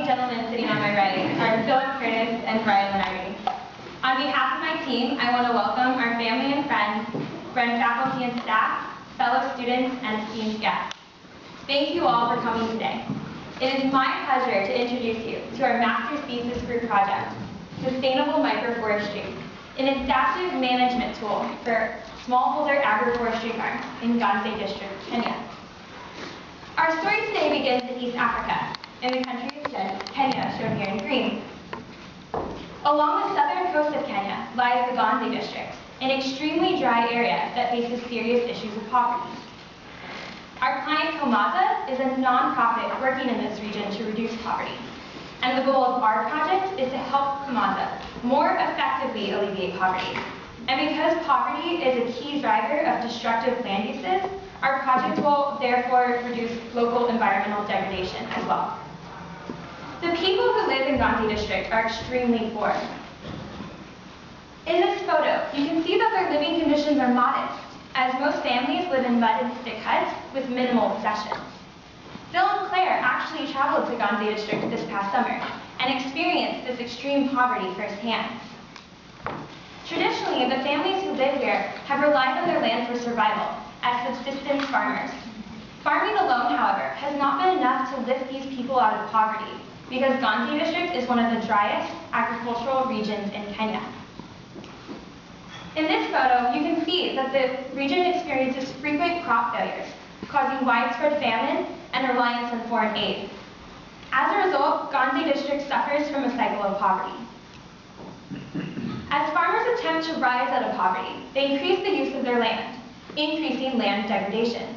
lovely gentlemen sitting on my right are Phillips and Lunardi. On behalf of my team, I want to welcome our family and friends, Bren faculty and staff, fellow students, and esteemed guests. Thank you all for coming today. It is my pleasure to introduce you to our Master's Thesis Group project, Sustainable Microforestry, an adaptive management tool for smallholder agroforestry farms in Ganze District, Kenya. Our story today begins in East Africa, in the country of Kenya, shown here in green. Along the southern coast of Kenya lies the Ganze District, an extremely dry area that faces serious issues of poverty. Our client KOMAZA is a non-profit working in this region to reduce poverty. And the goal of our project is to help KOMAZA more effectively alleviate poverty. And because poverty is a key driver of destructive land uses, our project will therefore reduce local environmental degradation as well. The people who live in Ganze District are extremely poor. In this photo, you can see that their living conditions are modest, as most families live in mud and stick huts with minimal possessions. Phil and Claire actually traveled to Ganze District this past summer and experienced this extreme poverty firsthand. Traditionally, the families who live here have relied on their land for survival as subsistence farmers. Farming alone, however, has not been enough to lift these people out of poverty because Ganze District is one of the driest agricultural regions in Kenya. In this photo, you can see that the region experiences frequent crop failures, causing widespread famine and reliance on foreign aid. As a result, Ganze District suffers from a cycle of poverty. As farmers attempt to rise out of poverty, they increase the use of their land, increasing land degradation.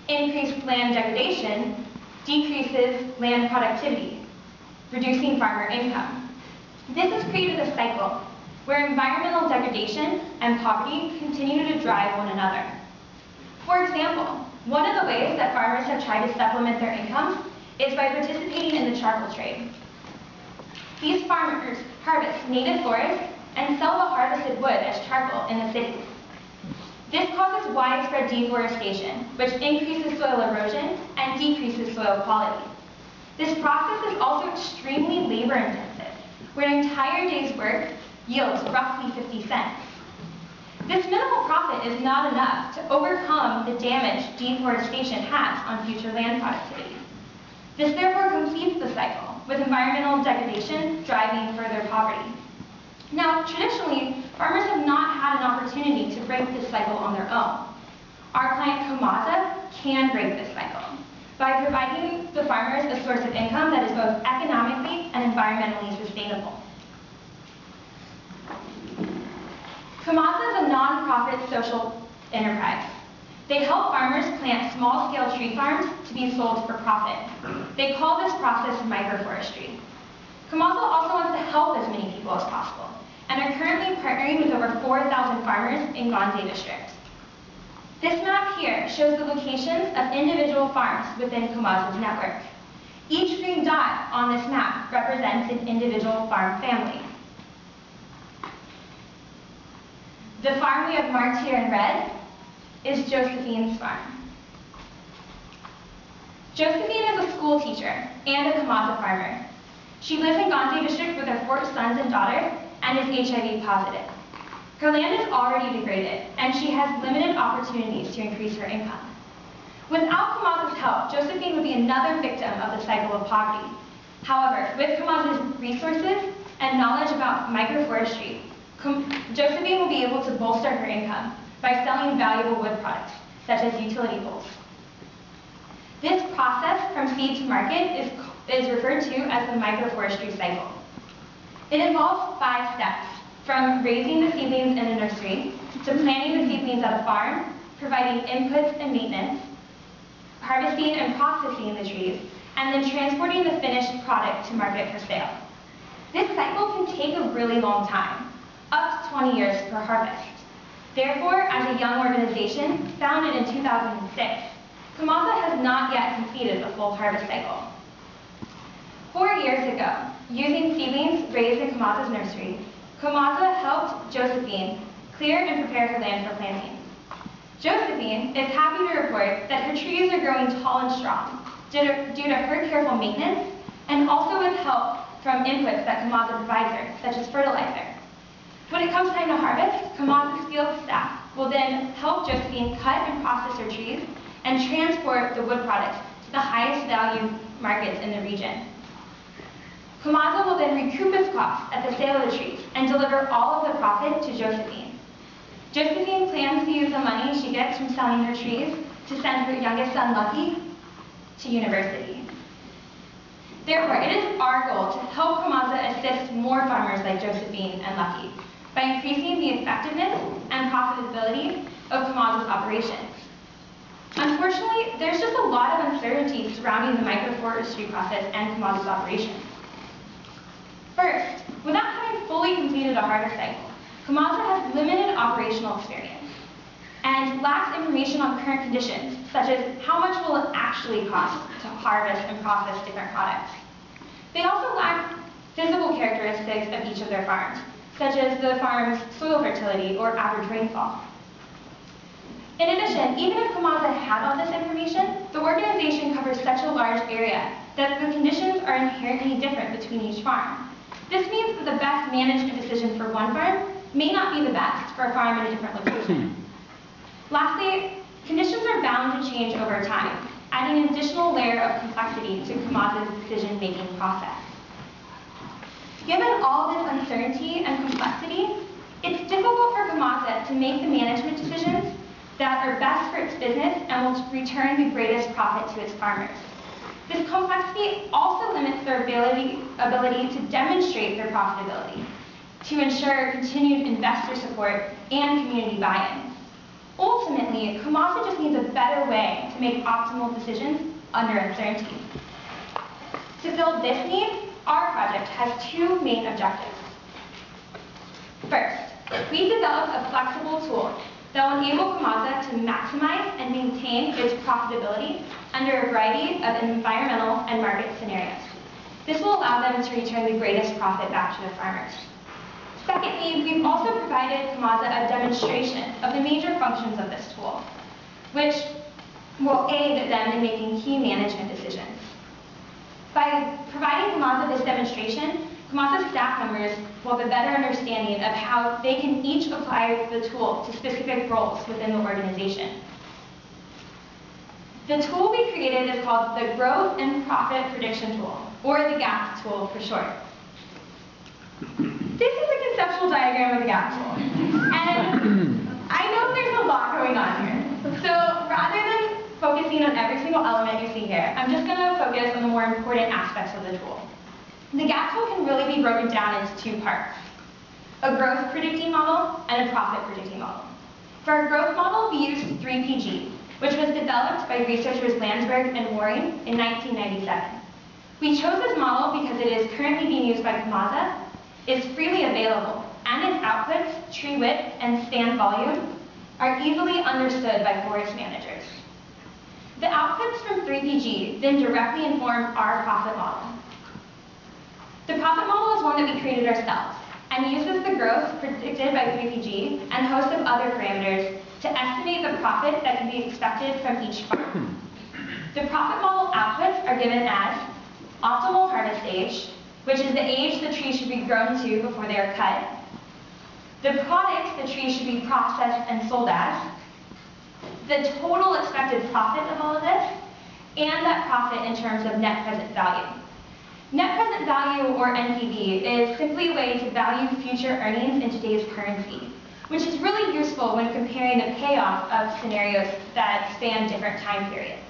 Increased land degradation decreases land productivity, reducing farmer income. This has created a cycle where environmental degradation and poverty continue to drive one another. For example, one of the ways that farmers have tried to supplement their incomes is by participating in the charcoal trade. These farmers harvest native forests and sell the harvested wood as charcoal in the cities. This causes widespread deforestation, which increases soil erosion and decreases soil quality. This process is also extremely labor-intensive, where an entire day's work yields roughly 50 cents. This minimal profit is not enough to overcome the damage deforestation has on future land productivity. This therefore completes the cycle, with environmental degradation driving further poverty. Now, traditionally, farmers have not had an opportunity to break this cycle on their own. Our client KOMAZA can break this cycle by providing the farmers a source of income that is both economically and environmentally sustainable. KOMAZA is a non-profit social enterprise. They help farmers plant small-scale tree farms to be sold for profit. They call this process microforestry. KOMAZA also wants to help as many people as possible and are currently partnering with over 4,000 farmers in Ganze District. This map here shows the locations of individual farms within KOMAZA's network. Each green dot on this map represents an individual farm family. The farm we have marked here in red is Josephine's farm. Josephine is a school teacher and a KOMAZA farmer. She lives in Ganze District with her 4 sons and daughter and is HIV positive. Her land is already degraded and she has limited opportunities to increase her income. Without KOMAZA's help, Josephine would be another victim of the cycle of poverty. However, with KOMAZA's resources and knowledge about microforestry, Josephine will be able to bolster her income by selling valuable wood products, such as utility poles. This process from seed to market is referred to as the microforestry cycle. It involves 5 steps, from raising the seedlings in a nursery, to planting the seedlings at a farm, providing inputs and maintenance, harvesting and processing the trees, and then transporting the finished product to market for sale. This cycle can take a really long time, up to 20 years per harvest. Therefore, as a young organization founded in 2006, KOMAZA has not yet completed a full harvest cycle. 4 years ago, using seedlings raised in KOMAZA's nursery, KOMAZA helped Josephine clear and prepare her land for planting. Josephine is happy to report that her trees are growing tall and strong due to her careful maintenance and also with help from inputs that KOMAZA provides her, such as fertilizer. When it comes time to harvest, KOMAZA's field staff will then help Josephine cut and process her trees and transport the wood products to the highest value markets in the region. KOMAZA will then recoup its costs at the sale of the trees and deliver all of the profit to Josephine. Josephine plans to use the money she gets from selling her trees to send her youngest son, Lucky, to university. Therefore, it is our goal to help KOMAZA assist more farmers like Josephine and Lucky by increasing the effectiveness and profitability of KOMAZA's operations. Unfortunately, there's just a lot of uncertainty surrounding the microforestry process and KOMAZA's operations. First, without having fully completed a harvest cycle, KOMAZA has limited operational experience and lacks information on current conditions, such as how much will it actually cost to harvest and process different products. They also lack physical characteristics of each of their farms, such as the farm's soil fertility or average rainfall. In addition, even if KOMAZA had all this information, the organization covers such a large area that the conditions are inherently different between each farm. This means that the best management decision for one farm may not be the best for a farm in a different location. Lastly, conditions are bound to change over time, adding an additional layer of complexity to KOMAZA's decision-making process. Given all this uncertainty and complexity, it's difficult for KOMAZA to make the management decisions that are best for its business and will return the greatest profit to its farmers. This complexity also limits their ability to demonstrate their profitability, to ensure continued investor support and community buy-in. Ultimately, KOMAZA just needs a better way to make optimal decisions under uncertainty. To fill this need, our project has two main objectives. First, we developed a flexible tool that will enable KOMAZA to maximize and maintain its profitability under a variety of environmental and market scenarios. This will allow them to return the greatest profit back to the farmers. Secondly, we've also provided KOMAZA a demonstration of the major functions of this tool, which will aid them in making key management decisions. By providing KOMAZA this demonstration, KOMAZA staff members will have a better understanding of how they can each apply the tool to specific roles within the organization. The tool we created is called the Growth and Profit Prediction Tool, or the GAP tool for short. This is a conceptual diagram of the GAP tool, and I know there's a lot going on here. So rather than focusing on every single element you see here, I'm just going to focus on the more important aspects of the tool. The GAP tool can really be broken down into two parts: a growth predicting model and a profit predicting model. For our growth model, we used 3PG, which was developed by researchers Landsberg and Waring in 1997. We chose this model because it is currently being used by KOMAZA, is freely available, and its outputs, tree width and stand volume, are easily understood by forest managers. The outputs from 3PG then directly inform our profit model. The profit model is one that we created ourselves and uses the growth predicted by 3PG and a host of other parameters to estimate the profit that can be expected from each farm. The profit model outputs are given as optimal harvest age, which is the age the tree should be grown to before they are cut, the products the tree should be processed and sold as, the total expected profit of all of this, and that profit in terms of net present value. Net present value, or NPV, is simply a way to value future earnings in today's currency, which is really useful when comparing the payoff of scenarios that span different time periods.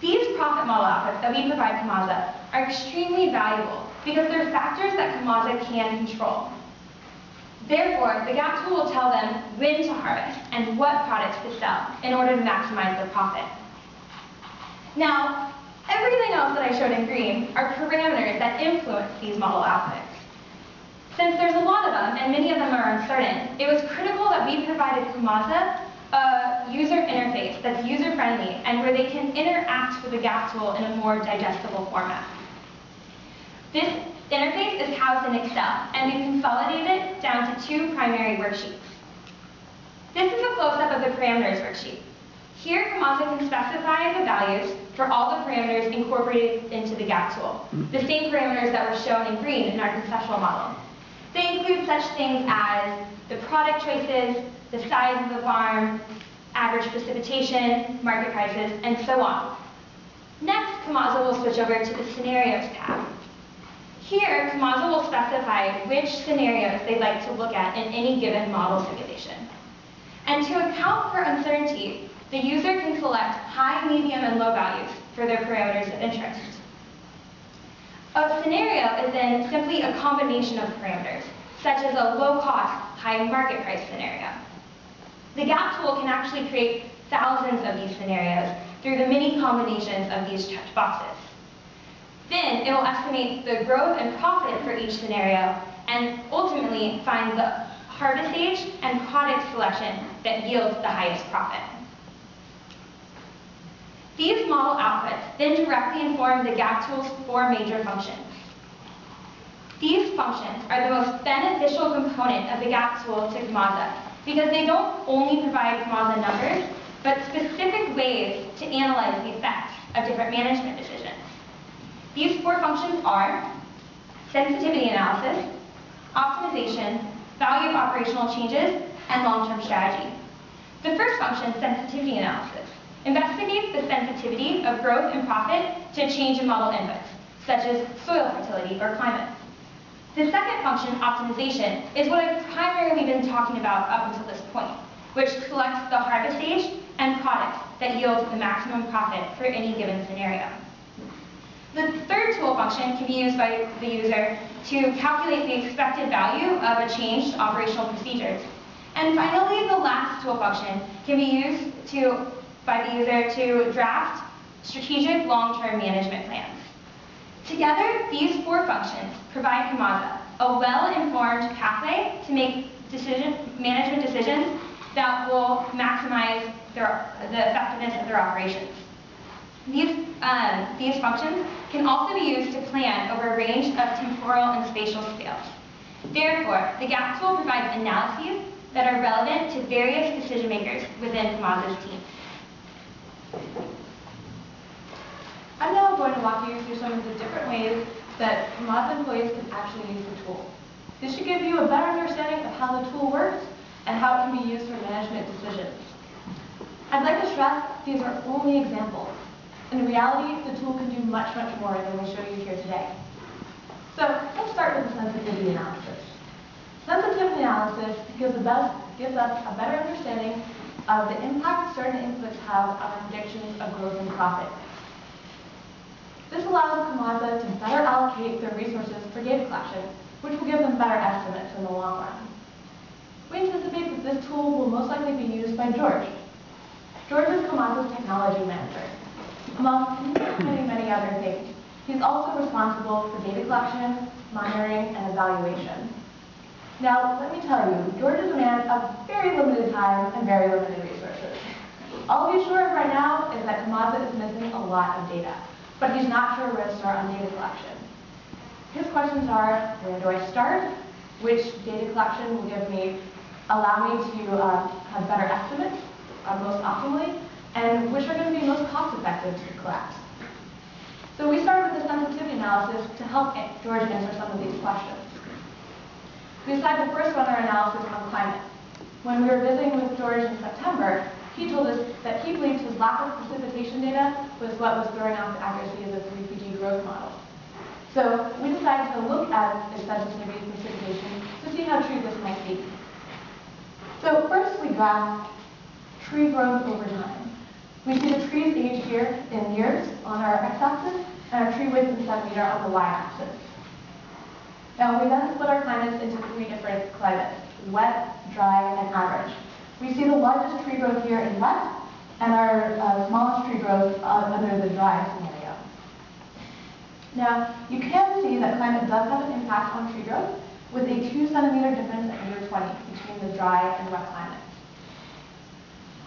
These profit model outputs that we provide KOMAZA are extremely valuable because they're factors that KOMAZA can control. Therefore, the GAP tool will tell them when to harvest and what products to sell in order to maximize their profit. Now, everything else that I showed in green are parameters that influence these model outputs. Since there's a lot of them, and many of them are uncertain, it was critical that we provided KOMAZA a user interface that's user-friendly and where they can interact with the GAP tool in a more digestible format. This interface is housed in Excel, and we've consolidated it down to two primary worksheets. This is a close-up of the parameters worksheet. Here, KOMAZA can specify the values for all the parameters incorporated into the gap tool, the same parameters that were shown in green in our conceptual model. They include such things as the product choices, the size of the farm, average precipitation, market prices, and so on. Next, KOMAZA will switch over to the Scenarios tab. Here, KOMAZA will specify which scenarios they'd like to look at in any given model simulation. And to account for uncertainty, the user can select high, medium, and low values for their parameters of interest. A scenario is then simply a combination of parameters, such as a low-cost, high market price scenario. The gap tool can actually create thousands of these scenarios through the many combinations of these checked boxes. Then it will estimate the growth and profit for each scenario and ultimately find the harvest age and product selection that yields the highest profit. These model outputs then directly inform the gap tool's 4 major functions. These functions are the most beneficial component of the gap tool to KOMAZA because they don't only provide KOMAZA numbers, but specific ways to analyze the effects of different management decisions. These 4 functions are sensitivity analysis, optimization, value of operational changes, and long-term strategy. The first function, sensitivity analysis, investigates the sensitivity of growth and profit to change in model inputs, such as soil fertility or climate. The second function, optimization, is what I've primarily been talking about up until this point, which selects the harvest age and products that yield the maximum profit for any given scenario. The third tool function can be used by the user to calculate the expected value of a changed operational procedures. And finally, the last tool function can be used by the user to draft strategic long-term management plans. Together, these 4 functions provide KOMAZA a well-informed pathway to make management decisions that will maximize the effectiveness of their operations. These functions can also be used to plan over a range of temporal and spatial scales. Therefore, the gap tool provides analyses that are relevant to various decision makers within KOMAZA's team. I'm now going to walk you through some of the different ways that KOMAZA employees can actually use the tool. This should give you a better understanding of how the tool works and how it can be used for management decisions. I'd like to stress these are only examples. In reality, the tool can do much, much more than we show you here today. So let's start with the sensitivity analysis. Sensitivity analysis gives us a better understanding of the impact certain inputs have on our predictions of growth and profit. This allows KOMAZA to better allocate their resources for data collection, which will give them better estimates in the long run. We anticipate that this tool will most likely be used by George. George is KOMAZA's technology manager. Among many other things, he's also responsible for data collection, monitoring, and evaluation. Now, let me tell you, George is a man of very limited time and very limited resources. All he's sure of right now is that KOMAZA is missing a lot of data, but he's not sure where to start on data collection. His questions are, where do I start? Which data collection will allow me to have better estimates, most optimally, and which are going to be most cost-effective to collect. So we started with the sensitivity analysis to help George answer some of these questions. We decided to first run our analysis on climate. When we were visiting with George in September, he told us that he believed his lack of precipitation data was what was throwing off the accuracy of the 3PD growth model. So we decided to look at its sensitivity to precipitation to see how true this might be. So first we graphed tree growth over time. We see the tree's age here in years on our x-axis and our tree width in centimeter on the y-axis. Now we then split our climates into 3 different climates, wet, dry, and average. We see the largest tree growth here in wet and our smallest tree growth under the dry scenario. Now you can see that climate does have an impact on tree growth with a 2 centimeter difference at year 20 between the dry and wet climates.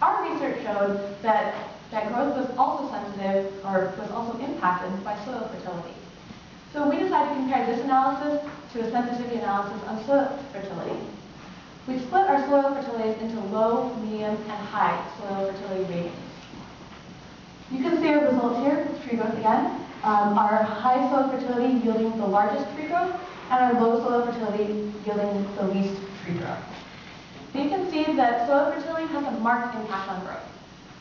Our research showed that growth was also sensitive, or was also impacted by soil fertility. So we decided to compare this analysis to a sensitivity analysis on soil fertility. We split our soil fertilities into low, medium, and high soil fertility ratings. You can see our results here with tree growth again. Our high soil fertility yielding the largest tree growth, and our low soil fertility yielding the least tree growth. You can see that soil fertility has a marked impact on growth.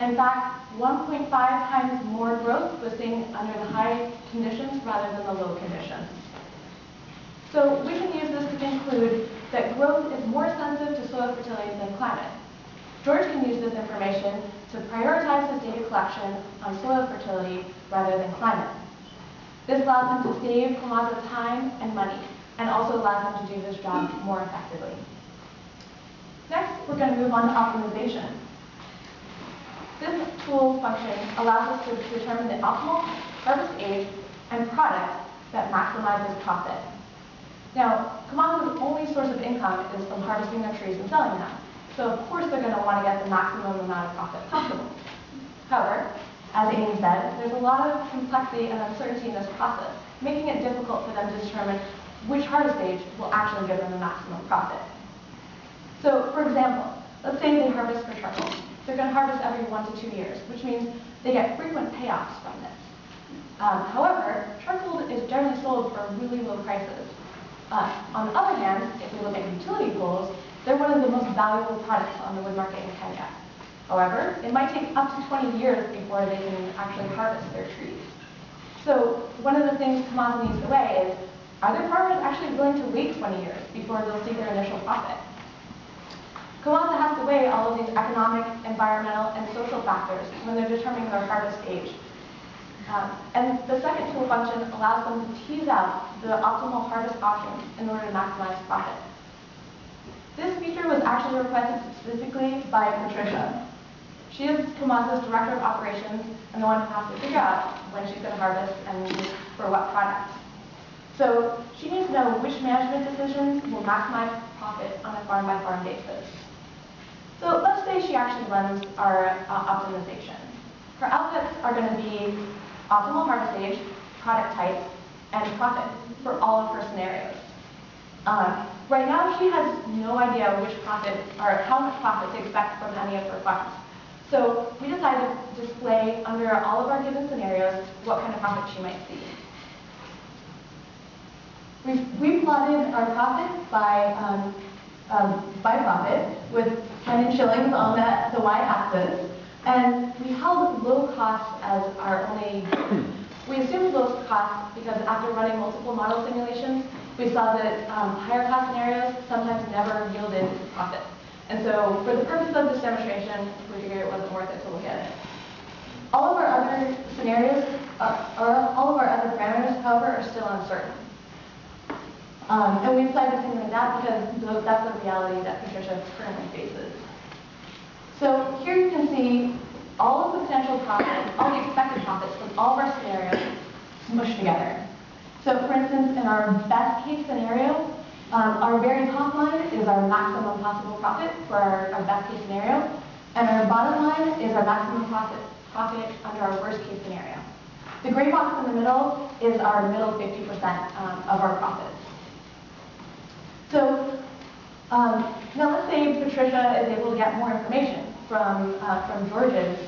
In fact, 1.5 times more growth was seen under the high conditions rather than the low conditions. So we can use this to conclude that growth is more sensitive to soil fertility than climate. George can use this information to prioritize his data collection on soil fertility rather than climate. This allows him to save KOMAZA time and money, and also allows him to do his job more effectively. Next, we're going to move on to optimization. This tool function allows us to determine the optimal harvest age and product that maximizes profit. Now, KOMAZA's only source of income is from harvesting their trees and selling them. So of course they're going to want to get the maximum amount of profit possible. However, as Amy said, there's a lot of complexity and uncertainty in this process, making it difficult for them to determine which harvest stage will actually give them the maximum profit. So for example, let's say they harvest for charcoal. They're going to harvest every 1 to 2 years, which means they get frequent payoffs from this. However, charcoal is generally sold for really low prices. On the other hand, if we look at utility poles, they're one of the most valuable products on the wood market in Kenya. However, it might take up to 20 years before they can actually harvest their trees. So one of the things KOMAZA needs to weigh is, are their farmers actually willing to wait 20 years before they'll see their initial profit? KOMAZA has to weigh all of these economic, environmental, and social factors when they're determining their harvest stage. And the second tool function allows them to tease out the optimal harvest options in order to maximize profit. This feature was actually requested specifically by Patricia. She is KOMAZA's Director of Operations and the one who has to figure out when she's going to harvest and for what products. So she needs to know which management decisions will maximize profit on a farm-by-farm basis. So let's say she actually runs our optimization. Her outputs are going to be optimal harvest age, product type, and profit for all of her scenarios. Right now, she has no idea which profit or how much profit to expect from any of her farms. So we decided to display under all of our given scenarios what kind of profit she might see. We plotted our profit by profit with Kenyan shillings on the y-axis, and we held low cost as our only. We assumed low cost because after running multiple model simulations, we saw that higher cost scenarios sometimes never yielded profit. And so for the purpose of this demonstration, we figured it wasn't worth it to look at it. All of our other scenarios, or all of our other parameters, however, are still uncertain. And we decided to simulate that because that's the reality that Patricia currently faces. So here you can see all of the potential profits, all the expected profits from all of our scenarios smushed together. So for instance, in our best case scenario, our very top line is our maximum possible profit for our best case scenario, and our bottom line is our maximum profit under our worst case scenario. The gray box in the middle is our middle 50% of our profits. So now let's say Patricia is able to get more information from George's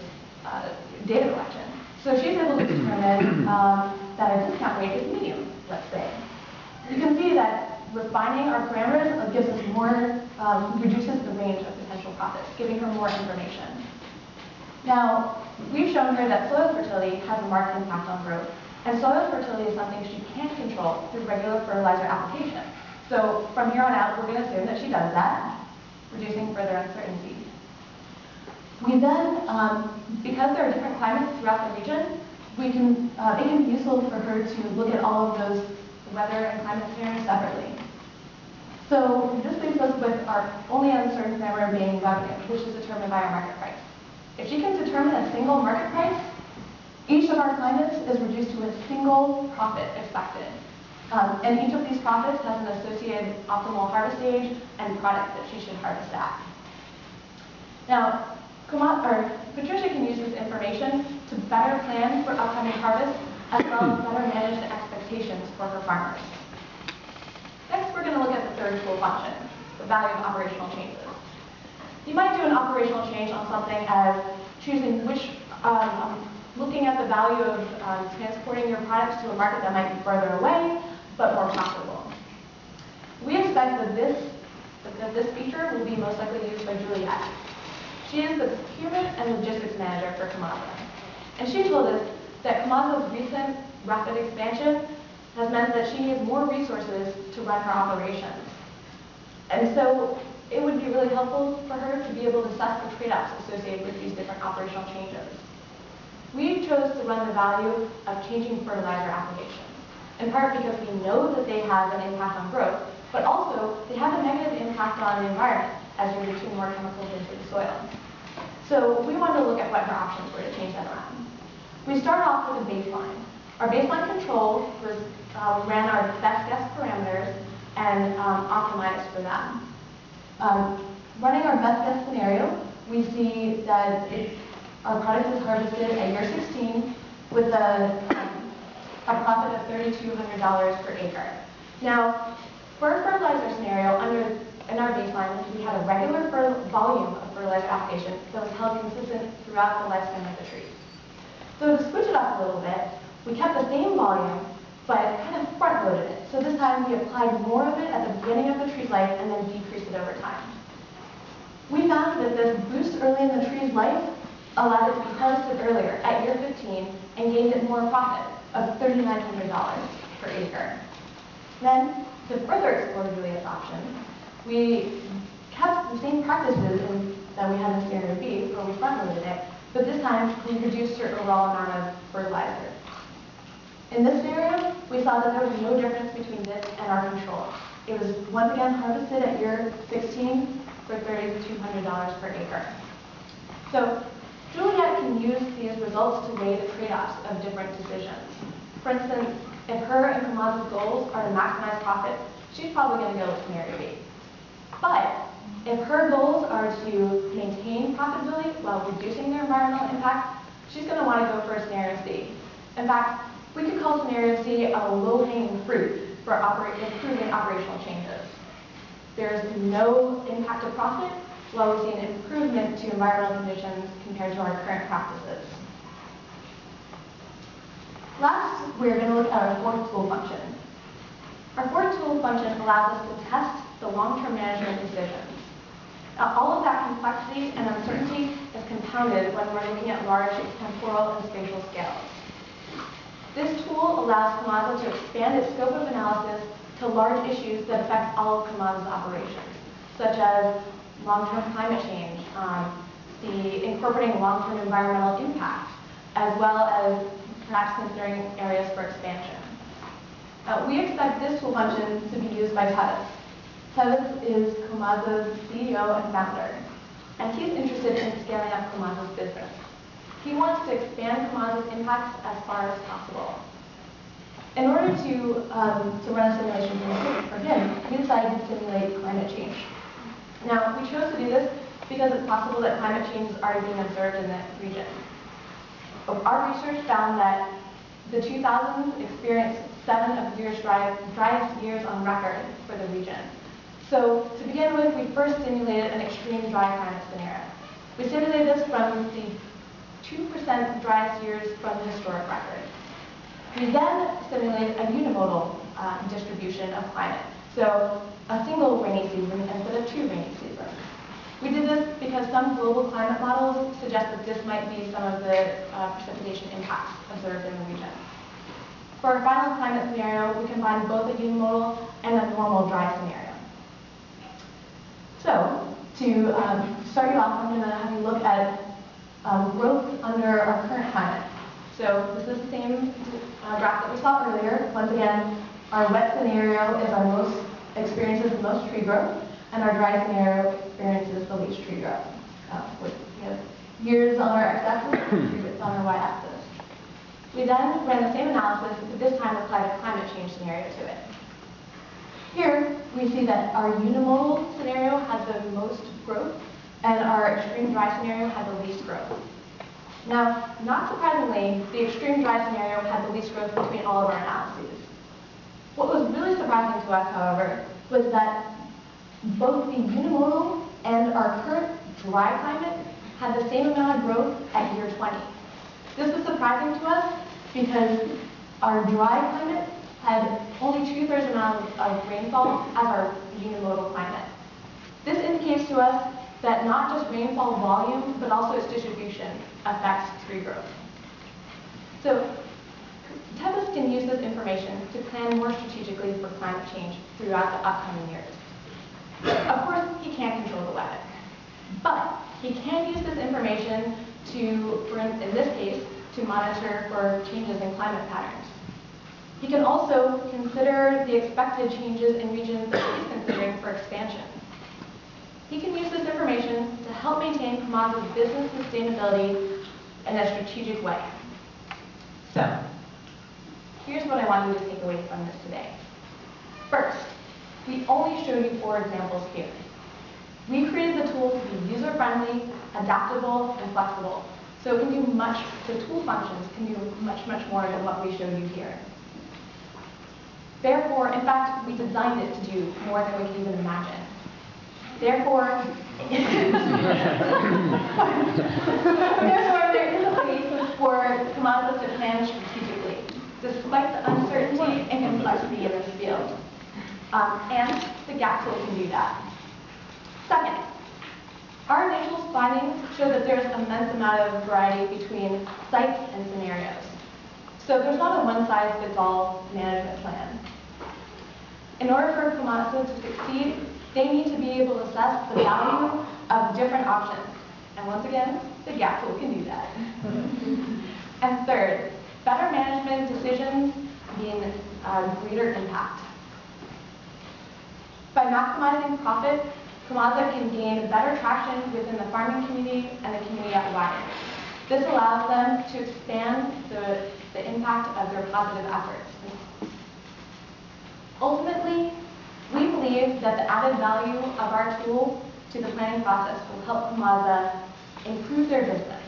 data collection. So she's able to determine that our discount rate is medium, let's say. You can see that refining our parameters gives us more, reduces the range of potential profits, giving her more information. Now, we've shown her that soil fertility has a marked impact on growth, and soil fertility is something she can't control through regular fertilizer application. So from here on out, we're going to assume that she does that, reducing further uncertainty. We then, because there are different climates throughout the region, it can be useful for her to look at all of those weather and climate scenarios separately. So this leaves us with our only uncertain parameter being revenue, which is determined by our market price. If she can determine a single market price, each of our climates is reduced to a single profit expected. And each of these profits has an associated optimal harvest age and product that she should harvest at. Now, Patricia can use this information to better plan for upcoming harvests, as well as better manage the expectations for her farmers. Next, we're going to look at the third tool function, the value of operational changes. You might do an operational change on something as choosing which looking at the value of transporting your products to a market that might be further away, but more profitable. We expect that this feature will be most likely used by Juliet. She is the procurement and logistics manager for KOMAZA. And she told us that KOMAZA's recent rapid expansion has meant that she needs more resources to run her operations. And so it would be really helpful for her to be able to assess the trade-offs associated with these different operational changes. We chose to run the value of changing fertilizer applications, in part because we know that they have an impact on growth, but also they have a negative impact on the environment as you're mixing more chemicals into the soil. So we wanted to look at what her options were to change that around. We started off with a baseline. Our baseline control was ran our best guess parameters and optimized for them. Running our best guess scenario, we see that our product is harvested at year 16 with a profit of $3,200 per acre. Now, for our fertilizer scenario, in our baseline, we had a regular volume of fertilizer application that was held consistent throughout the lifespan of the tree. So to switch it up a little bit, we kept the same volume, but kind of front-loaded it. So this time we applied more of it at the beginning of the tree's life and then decreased it over time. We found that this boost early in the tree's life allowed it to be harvested earlier at year 15 and gained it more profit of $3,900 per acre. Then, to further explore Juliet's option, we kept the same practices that we had in scenario B, where we front-loaded it, but this time we reduced her overall amount of fertilizer. In this scenario, we saw that there was no difference between this and our control. It was once again harvested at year 16 for $3,200 per acre. So Juliet can use these results to weigh the trade-offs of different decisions. For instance, if her and KOMAZA's goals are to maximize profit, she's probably going to go with scenario B. But if her goals are to maintain profitability while reducing their environmental impact, she's going to want to go for a scenario C. In fact, we could call scenario C a low-hanging fruit for improving operational changes. There's no impact to profit, while we see an improvement to environmental conditions compared to our current practices. Last, we're going to look at our fourth tool function. Our fourth tool function allows us to test the long-term management decisions. Now, all of that complexity and uncertainty is compounded when we're looking at large temporal and spatial scales. This tool allows KOMAZA to expand its scope of analysis to large issues that affect all of KOMAZA's operations, such as long-term climate change, incorporating long-term environmental impact, as well as perhaps considering areas for expansion. We expect this tool function to be used by Tague. Tague is KOMAZA's CEO and founder, and he's interested in scaling up KOMAZA's business. He wants to expand KOMAZA's impacts as far as possible. In order to run a simulation for him, we decided to simulate climate change. Now, we chose to do this because it's possible that climate change is already being observed in that region. Our research found that the 2000s experienced 7 of the year's driest years on record for the region. So, to begin with, we first simulated an extreme dry climate scenario. We simulated this from the 2% driest years from the historic record. We then simulated a unimodal distribution of climate, so a single rainy season instead of 2 rainy seasons. We did this because some global climate models suggest that this might be some of the precipitation impacts observed in the region. For our final climate scenario, we combined both a unimodal and a normal dry scenario. So, to start you off, I'm going to have you look at growth under our current climate. So this is the same graph that we saw earlier. Once again, our wet scenario is experiences the most tree growth, and our dry scenario experiences the least tree growth. We have years on our x-axis and tree widths on our y-axis. We then ran the same analysis, but this time applied a climate change scenario to it. Here, we see that our unimodal scenario had the most growth, and our extreme dry scenario had the least growth. Now, not surprisingly, the extreme dry scenario had the least growth between all of our analyses. What was really surprising to us, however, was that both the unimodal and our current dry climate had the same amount of growth at year 20. This was surprising to us because our dry climate had only 2/3 amount of rainfall as our unimodal climate. This indicates to us that not just rainfall volume, but also its distribution affects tree growth. So, TEPIS can use this information to plan more strategically for climate change throughout the upcoming years. Of course, he can't control the weather, but he can use this information to, in this case, to monitor for changes in climate patterns. He can also consider the expected changes in regions that he's considering for expansion. He can use this information to help maintain KOMAZA's business sustainability in a strategic way. So, here's what I want you to take away from this today. First, we only showed you 4 examples here. We created the tool to be user-friendly, adaptable, and flexible. So it can do the tool functions can do much more than what we showed you here. Therefore, in fact, we designed it to do more than we can even imagine. Therefore, there is a way for KOMAZA to plan strategically, despite the uncertainty and complexity in this field. And the gap tool can do that. Second, our initial findings show that there's an immense amount of variety between sites and scenarios. So there's not a one-size-fits-all management plan. In order for KOMAZA to succeed, they need to be able to assess the value of different options. And once again, the gap tool can do that. And third, better management decisions mean greater impact. By maximizing profit, KOMAZA can gain better traction within the farming community and the community at large. This allows them to expand the impact of their positive efforts. Ultimately, we believe that the added value of our tool to the planning process will help KOMAZA improve their business,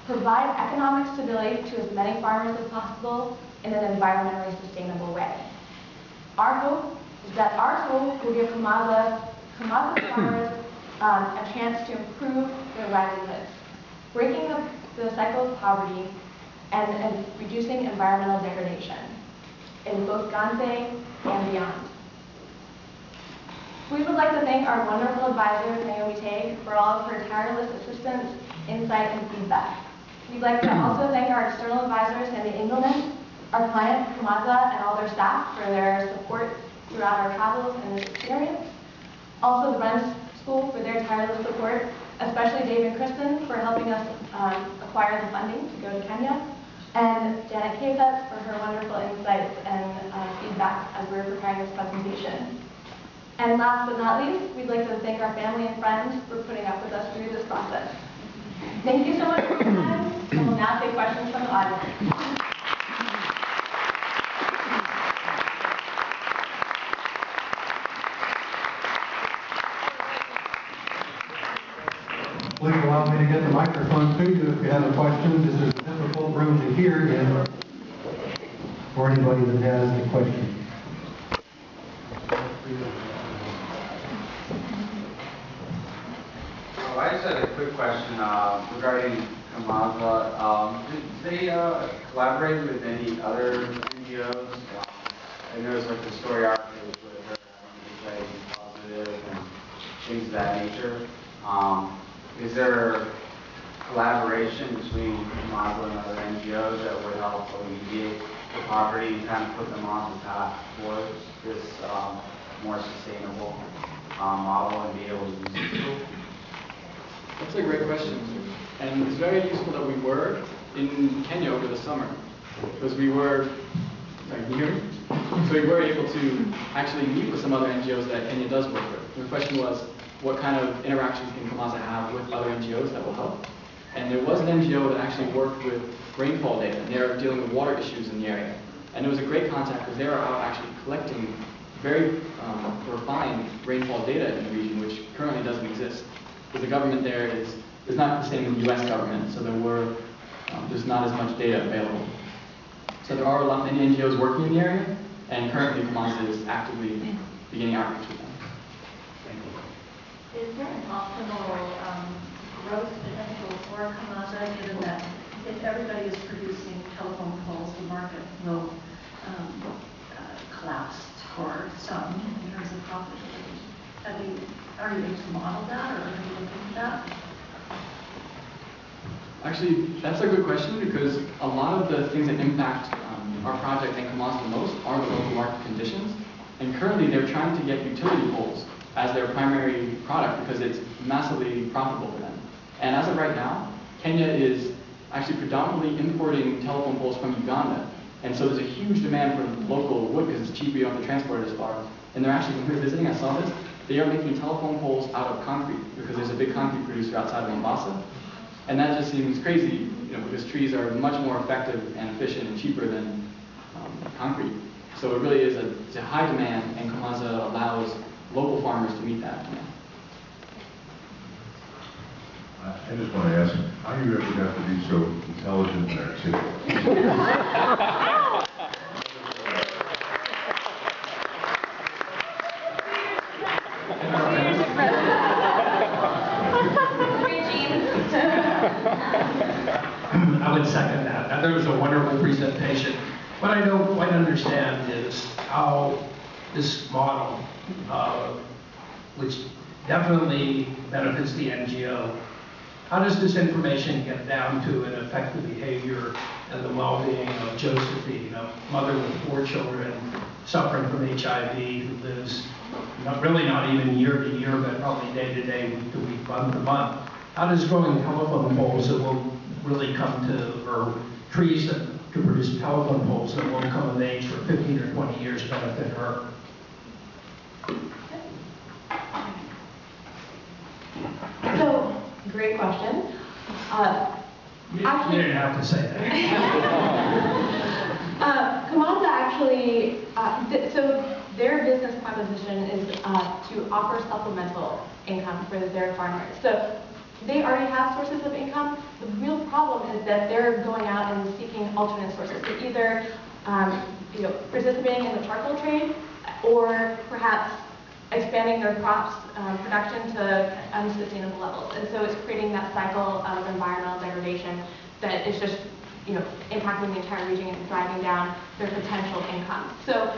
provide economic stability to as many farmers as possible in an environmentally sustainable way. Our hope is that our tool will give KOMAZA farmers a chance to improve their livelihoods, breaking the cycle of poverty and reducing environmental degradation in both Ganze and beyond. We would like to thank our wonderful advisor, Naomi Tague, for all of her tireless assistance, insight, and feedback. We'd like to also thank our external advisor, Sandy Engelman, our client, KOMAZA, and all their staff for their support throughout our travels and this experience. Also the Bren School for their tireless support, especially Dave and Kristen for helping us acquire the funding to go to Kenya, and Janet Kapetz for her wonderful insights and feedback as we were preparing this presentation. And last but not least, we'd like to thank our family and friends for putting up with us through this process. Thank you so much for your time, and we'll now take questions from the audience. Please allow me to get the microphone to you if you have a question. This is a difficult room to hear in for anybody that has a question. I just had a quick question regarding KOMAZA. Did they collaborate with any other NGOs? I noticed like the story articles with her having positive and things of that nature. Is there collaboration between KOMAZA and other NGOs that would help alleviate the poverty and kind of put them on the path towards this more sustainable model and be able to use the tool? That's a great question, and it's very useful that we were in Kenya over the summer, because we were, sorry, can you hear me? So we were able to actually meet with some other NGOs that Kenya does work with. And the question was, what kind of interactions can KOMAZA have with other NGOs that will help? And there was an NGO that actually worked with rainfall data, and they are dealing with water issues in the area. And it was a great contact because they are out actually collecting very refined rainfall data in the region, which currently doesn't exist. Because the government there is not the same as the U.S. government, so there's not as much data available. So there are many NGOs working in the area, and currently KOMAZA is actively beginning outreach with them. Thank you. Is there an optimal growth potential for KOMAZA given that if everybody is producing telephone poles, the market will collapse for some in terms of profitability. Are you able to model that, or have you looked into that? Actually, that's a good question because a lot of the things that impact our project and KOMAZA the most are the local market conditions. And currently, they're trying to get utility poles as their primary product because it's massively profitable for them. And as of right now, Kenya is actually predominantly importing telephone poles from Uganda. And so there's a huge demand for local wood because it's cheaper, you don't have to transport it as far. And they're actually, when we were visiting, I saw this, they are making telephone poles out of concrete because there's a big concrete producer outside of Mombasa. And that just seems crazy, because trees are much more effective and efficient and cheaper than concrete. So it really is it's a high demand, and KOMAZA allows local farmers to meet that demand. I just want to ask, how you ever got to be so intelligent and articulate? I would second that. That was a wonderful presentation. What I don't quite understand is how this model, which definitely benefits the NGO, how does this information get down to and affect the behavior and the well-being of Josephine, a mother with 4 children suffering from HIV, who lives really not even year to year, but probably day to day, week to week, month to month? How does growing telephone poles that will really come to, or trees that to produce telephone poles that won't come of age for 15 or 20 years benefit her? So, great question. You didn't have to say that. KOMAZA actually, so their business proposition is to offer supplemental income for their farmers. So they already have sources of income. The real problem is that they're going out and seeking alternate sources. They're either participating in the charcoal trade, or perhaps expanding their crops production to unsustainable levels. And so it's creating that cycle of environmental degradation that is just impacting the entire region and driving down their potential income. So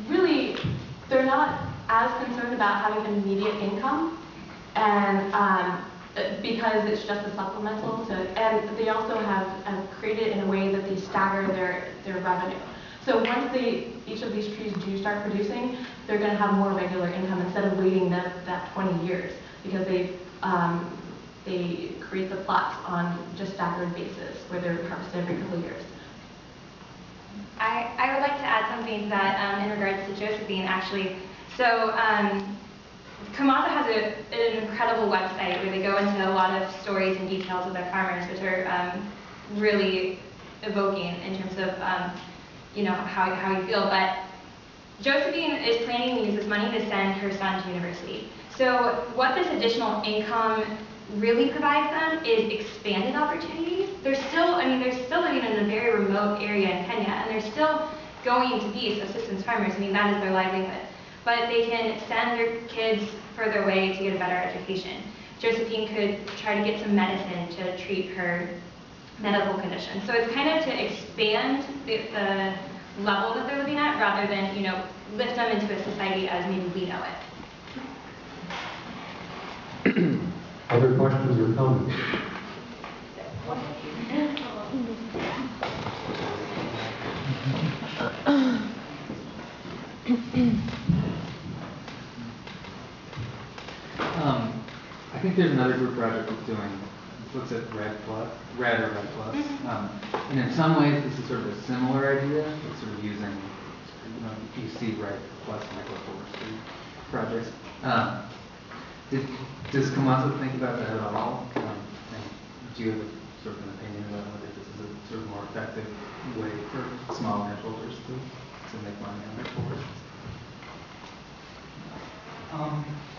really, they're not as concerned about having immediate income, and because it's just a supplemental to, and they also have created it in a way that they stagger their revenue. So once each of these trees do start producing, they're going to have more regular income instead of waiting that 20 years, because they create the plots on just staggered basis where they're harvested every couple of years. I would like to add something to that in regards to Josephine, actually. So KOMAZA has an incredible website where they go into a lot of stories and details of their farmers, which are really evoking in terms of how you feel. But Josephine is planning to use this money to send her son to university. So what this additional income really provides them is expanded opportunities. They're still living in a very remote area in Kenya, and they're still going to be subsistence farmers. That is their livelihood. But they can send their kids further away to get a better education. Josephine could try to get some medicine to treat her medical condition. So it's kind of to expand the level that they're living at, rather than lift them into a society as maybe we know it. Other questions or comments? I think there's another group project that's doing, looks at red or red plus. And in some ways, this is sort of a similar idea. It's sort of using, you see red plus microforestry projects. Does KOMAZA think about that at all? And do you have sort of an opinion about whether this is a sort of more effective way for small landholders to make money on their forests?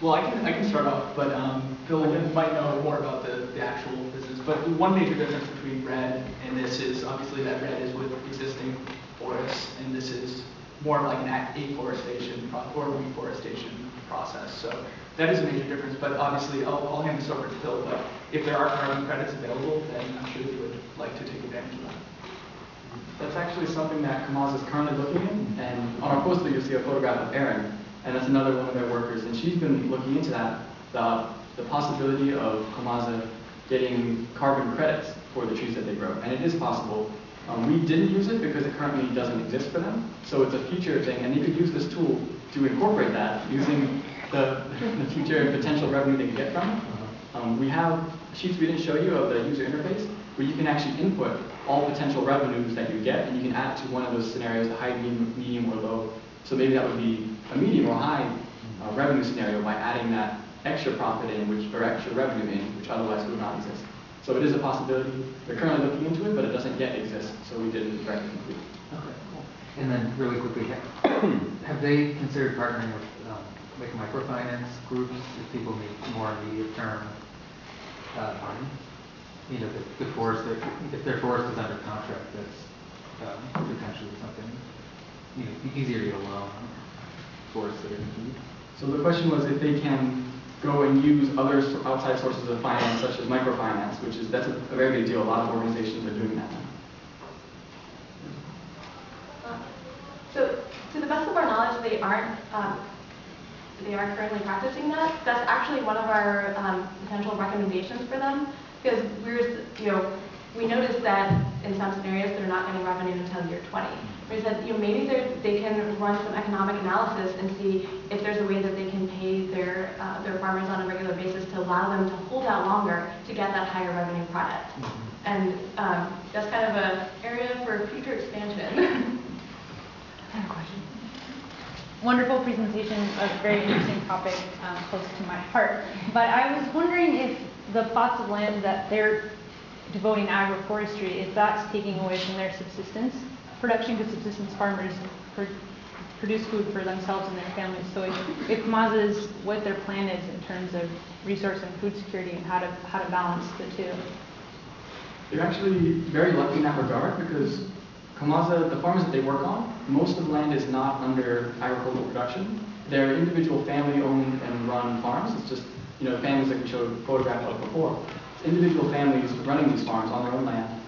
Well, I can start off, but Phil might know more about the actual business. But one major difference between red and this is obviously that red is with existing forests, and this is more like an afforestation or reforestation process. So that is a major difference, but obviously I'll hand this over to Phil, but if there are carbon credits available, then I'm sure they would like to take advantage of that. That's actually something that KOMAZA is currently looking in, and on our poster you'll see a photograph of Bren, and that's another one of their workers, and she's been looking into that, the possibility of KOMAZA getting carbon credits for the trees that they grow, and it is possible. We didn't use it because it currently doesn't exist for them, so it's a future thing, and you could use this tool to incorporate that using the future potential revenue they can get from it. We have sheets we didn't show you of the user interface, where you can actually input all potential revenues that you get, and you can add it to one of those scenarios, the high, medium, or low. So maybe that would be a medium or high revenue scenario by adding that extra profit in, or extra revenue in, which otherwise would not exist. So it is a possibility. They're currently looking into it, but it doesn't yet exist, so we didn't directly complete. Okay, cool. And then really quickly, have they considered partnering with like microfinance groups if people need more immediate term money? You know, if their forest is under contract, that's potentially something, you know, easier to get a loan on forests that are in need. So the question was if they can go and use other outside sources of finance, such as microfinance, that's a very big deal. A lot of organizations are doing that now. So, to the best of our knowledge, they aren't currently practicing that. That's actually one of our potential recommendations for them, because we noticed that in some scenarios they're not getting revenue until year 20. We said, maybe they can run some economic analysis and see if there's a way that they can pay their farmers on a regular basis to allow them to hold out longer to get that higher revenue product. And that's kind of an area for future expansion. I have a question. Wonderful presentation, a very interesting topic close to my heart. But I was wondering if the plots of land that they're devoting to agroforestry, if that's taking away from their subsistence production, because subsistence farmers produce food for themselves and their families. So if KOMAZA is what their plan is in terms of resource and food security and how to balance the two. They're actually very lucky in that regard because KOMAZA, the farms that they work on, most of the land is not under agricultural production. They're individual family-owned and run farms. It's just, families that we showed a photograph of before. It's individual families running these farms on their own land,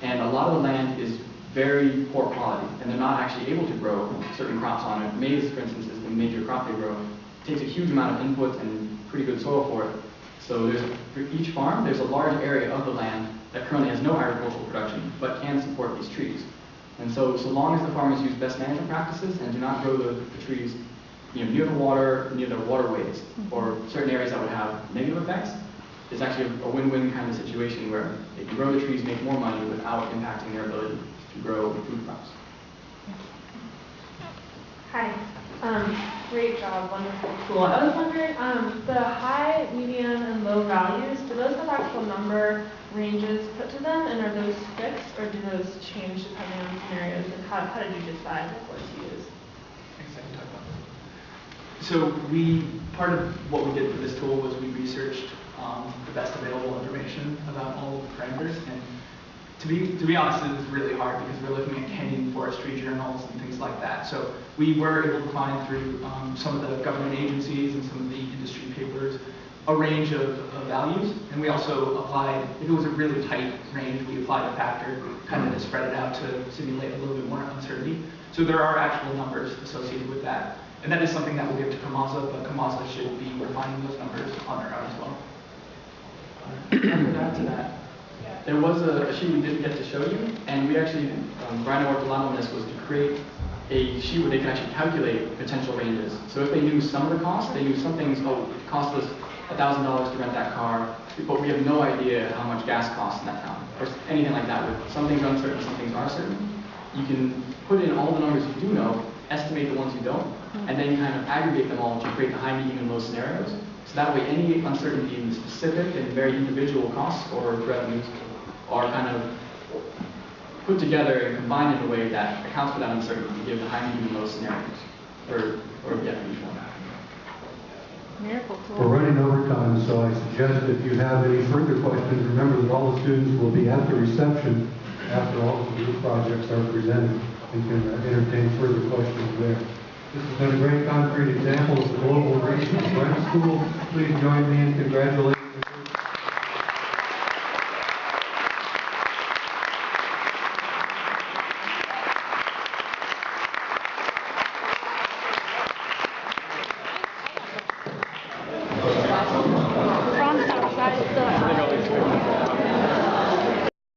and a lot of the land is very poor quality, and they're not actually able to grow certain crops on it. Maize, for instance, is the major crop they grow. It takes a huge amount of input and pretty good soil for it. So for each farm, there's a large area of the land that currently has no agricultural production, but can support these trees. And so long as the farmers use best management practices and do not grow the trees near the water, near the waterways, or certain areas that would have negative effects, it's actually a win-win kind of situation where they can grow the trees, make more money without impacting their ability to grow food crops. Hi. Great job, wonderful tool. I was wondering, the high, medium, and low values, do those have actual number ranges put to them, and are those fixed, or do those change depending on scenarios, and how did you decide what to use? Thanks, I can talk about that. So part of what we did for this tool was we researched the best available information about all of the parameters, and to be honest, it was really hard because we're looking at Kenyan forestry journals and things like that. So we were able to find through some of the government agencies and some of the industry papers a range of values, and we also applied, if it was a really tight range, we applied a factor kind of to spread it out to simulate a little bit more uncertainty. So there are actual numbers associated with that, and that is something that we'll give to KOMAZA, but KOMAZA should be refining those numbers on their own as well. I would add to that. There was a sheet we didn't get to show you, and we actually, Brian worked a lot on this, was to create a sheet where they can actually calculate potential ranges. So if they knew some of the costs, they knew some things, it cost us $1,000 to rent that car, but we have no idea how much gas costs in that town, or anything like that. With some things uncertain, some things are certain. You can put in all the numbers you do know, estimate the ones you don't, and then kind of aggregate them all to create the high, medium, and low scenarios. So that way any uncertainty in the specific and very individual costs or revenues are kind of put together and combined in a way that accounts for that uncertainty to give the high, medium, and low scenarios for each one. Miracle tool. We're running over time, so I suggest if you have any further questions, remember that all the students will be at the reception after all of the group projects are presented. We can entertain further questions there. great example of the global reach of the Bren School. Please join me in congratulating